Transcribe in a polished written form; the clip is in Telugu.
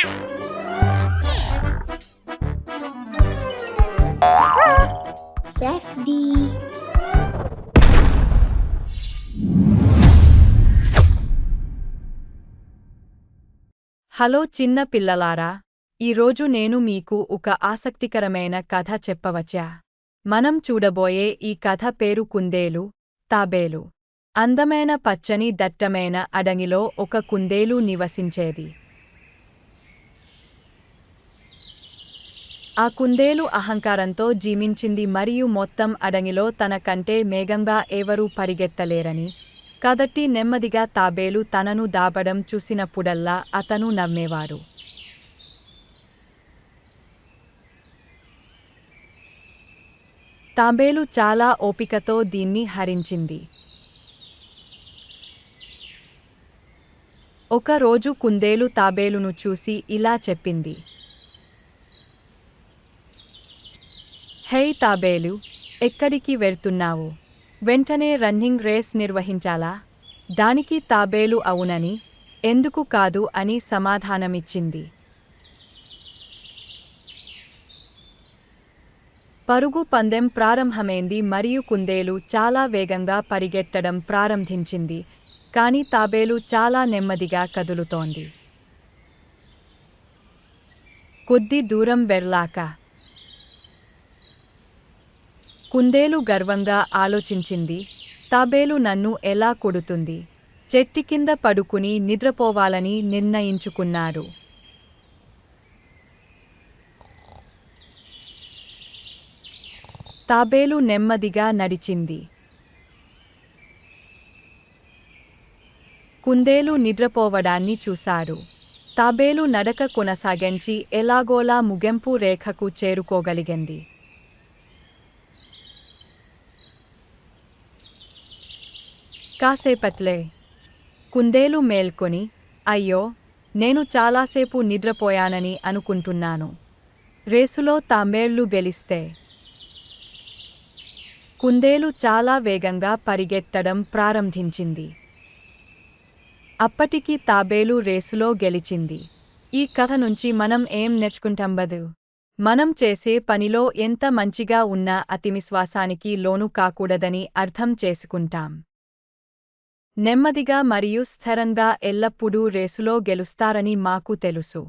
Safety. హలో చిన్న పిల్లలారా, ఈరోజు నేను మీకు ఒక ఆసక్తికరమైన కథ చెప్పవచ్చా. మనం చూడబోయే ఈ కథ పేరు కుందేలు, తాబేలు. అందమైన పచ్చని దట్టమైన అడవిలో ఒక కుందేలు నివసించేది. ఆ కుందేలు అహంకారంతో జీవించింది మరియు మొత్తం అడవిలో తన కంటే వేగంగా ఎవరూ పరిగెత్తలేరని, కాబట్టి నెమ్మదిగా తాబేలు తనను దాబడం చూసినప్పుడల్లా అతను నవ్వేవాడు. తాబేలు చాలా ఓపికతో దీన్ని హరించింది. ఒక రోజు కుందేలు తాబేలును చూసి ఇలా చెప్పింది. హే తాబేలు, ఎక్కడికి వెళ్తున్నావు? వెంటనే రన్నింగ్ రేస్ నిర్వహించాలా? దానికి తాబేలు అవునని, ఎందుకు కాదు అని సమాధానమిచ్చింది. పరుగు పందెం ప్రారంభమైంది మరియు కుందేలు చాలా వేగంగా పరిగెత్తడం ప్రారంభించింది, కానీ తాబేలు చాలా నెమ్మదిగా కదులుతోంది. కొద్ది దూరం వెళ్ళాక కుందేలు గర్వంగా ఆలోచించింది, తాబేలు నన్ను ఎలా కొడుతుంది? చెట్టు కింద పడుకుని నిద్రపోవాలని నిర్ణయించుకున్నాడు. తాబేలు నెమ్మదిగా నడిచింది. కుందేలు నిద్రపోవడాన్ని చూశాడు. తాబేలు నడక కొనసాగించి ఎలాగోలా ముగింపు రేఖకు చేరుకోగలిగింది. కాసేపట్లే కుందేలు మేల్కొని, అయ్యో, నేను చాలాసేపు నిద్రపోయానని అనుకుంటున్నాను. రేసులో తాబేలు గెలిస్తే. కుందేలు చాలా వేగంగా పరిగెత్తడం ప్రారంభించింది. అప్పటికి తాబేలు రేసులో గెలిచింది. ఈ కథ నుంచి మనం ఏం నేర్చుకుంటాంబదు? మనం చేసే పనిలో ఎంత మంచిగా ఉన్నా అతివిశ్వాసానికి లోను కాకూడదని అర్థం చేసుకుంటాం. నెమ్మదిగా మరియు స్థిరంగా ఎల్లప్పుడూ రేసులో గెలుస్తారని మాకు తెలుసు.